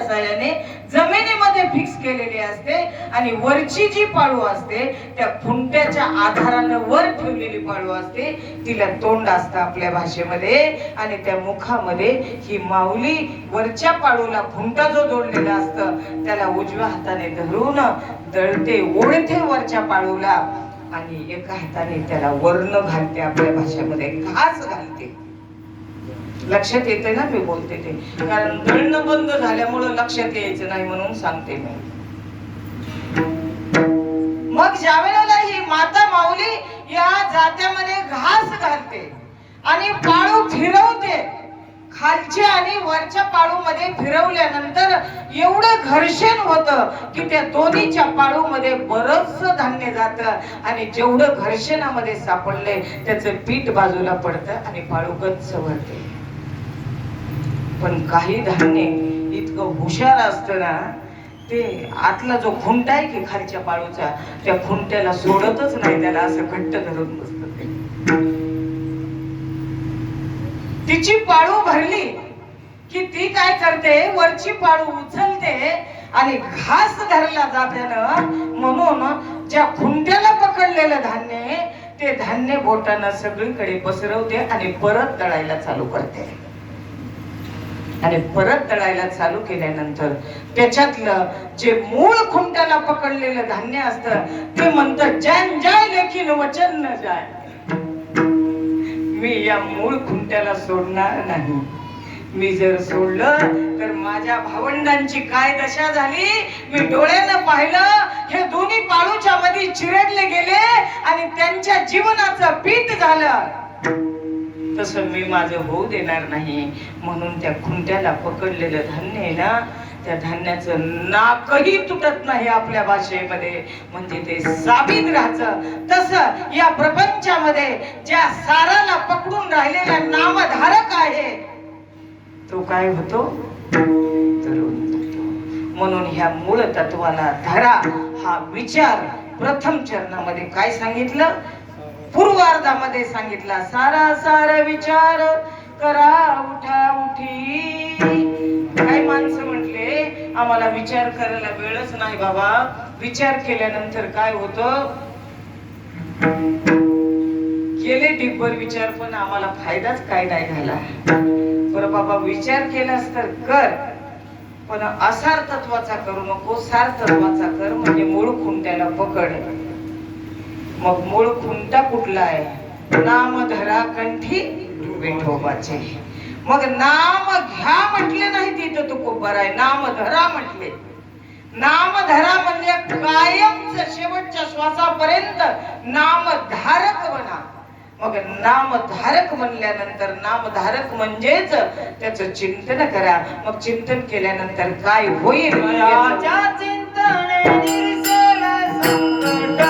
साह्याने जमिनीमध्ये फिक्स केलेली असते आणि वरची जी पाळू असते त्या खुंट्याच्या आधारानं वर ठेवलेली पाळू असते, तिला तोंड असतं आपल्या भाषेमध्ये, आणि त्या मुखामध्ये ही माऊली वरच्या पाळूला खुंटा जो जोडलेला असतं त्याला उजव्या हाताने धरून दळते, ओढते वरच्या पाळूला, आणि एका हाताने त्याला वर्ण घालते, आपल्या भाषेमध्ये घास घालते. लक्षात येते ना मी बोलते ते, कारण दळणं बंद झाल्यामुळं लक्षात यायचं नाही म्हणून सांगते मी. मग ज्या वेळेला ही माता माऊली या जात्यामध्ये घास घालते आणि पाळू फिरवते, खालच्या आणि वरच्या पाळू मध्ये फिरवल्यानंतर एवढं घर्षण होतं की त्या दोन्हीच्या पाळू मध्ये बरंच धान्य जातं, आणि जेवढं घर्षणामध्ये सापडले त्याचं पीठ बाजूला पडतं आणि पाळू गच्च भरते. पण काही धान्य इतकं हुशार असतं ना, ते आतला जो खुंटा आहे की खालच्या पाळूचा, त्या खुंट्याला सोडतच नाही, त्याला असं घट्ट धरून बसतं ते. तिची पाळू भरली की ती काय करते, वरची पाळू उचलते आणि घास धरला जात्यानं म्हणून ज्या खुंट्याला पकडलेलं धान्य ते धान्य बोटानं सगळीकडे पसरवते आणि परत तळायला चालू करते. आणि परत तळायला चालू केल्यानंतर त्याच्यातलं जे मूळ खुंट्याला पकडलेलं धान्य असतं ते म्हणतं, जैन जाय लेकिन वचन न जाय. मी या मूळ खुंट्याला सोडणार नाही. मी जर सोडलं तर माझ्या भावंडांची काय दशा झाली मी डोळ्यानं पाहिलं. हे दोन्ही पाळूच्या मध्ये चिरडले गेले आणि त्यांच्या जीवनाचं पीठ झालं. तसं मी माझं होऊ देणार नाही. म्हणून त्या खुंट्याला पकडलेलं धान्य आहे ना, त्या धान्याचं नाकही तुटत नाही आपल्या भाषेमध्ये, म्हणजे ते साबित राहायचं. तसं या प्रपंचामध्ये ज्या साराला पकडून राहिलेला नामधारक आहे तो काय होतो, तरुण होतो. म्हणून ह्या मूळ तत्वाला धरा हा विचार प्रथम चरणामध्ये काय सांगितलं, पूर्वार्धामध्ये सांगितला. सारा सार विचार करा उठा उठी. काही माणसं म्हटले आम्हाला विचार करायला वेळच नाही बाबा. विचार केल्यानंतर काय होतं, केले डिब्बर विचार पण आम्हाला फायदाच काय नाही झाला. बरं बाबा, विचार केलास तर कर, पण असार तत्वाचा करू नको, सार तत्वाचा कर. म्हणजे मूळ खुंट्याला पकड. मग मूळ खुंटा कुठला आहे, नाम धरा कंठी विठोबाचे. मग नाम घ्या म्हटले नाही तिथं तू खूप बरं आहे, नाम धरा म्हटले. नाम धरा म्हणजे कायमच शेवटच्या श्वासापर्यंत नामधारक बना. मग नामधारक म्हणल्यानंतर नामधारक म्हणजेच त्याचं चिंतन करा. मग चिंतन केल्यानंतर काय होईल, चिंतने निरसेल संकट.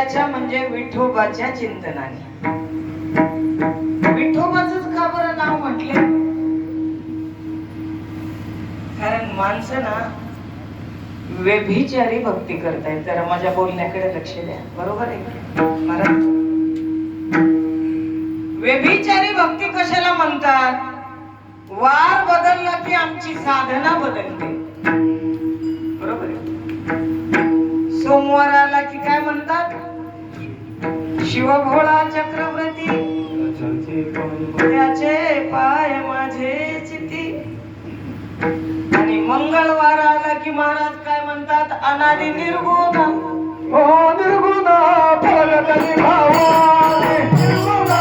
कशाच्या म्हणजे विठोबाच्या चिंतनाने. विठोबाच का बरं नाव म्हटले? कारण माणसं ना व्यभिचारी भक्ती करतायत. जरा माझ्या बोलण्याकडे लक्ष द्या, बरोबर आहे महाराज? व्यभिचारी भक्ती कशाला म्हणतात? वार बदलला की आमची साधना बदलते, बरोबर आहे? सोमवार आला की काय म्हणतात? शिवभोळा चक्रवर्ती त्याचे पाय माझे चिती. आणि मंगळवार आला की महाराज काय म्हणतात? अनादि निर्गुण ओ निर्गुण फलकरी भावा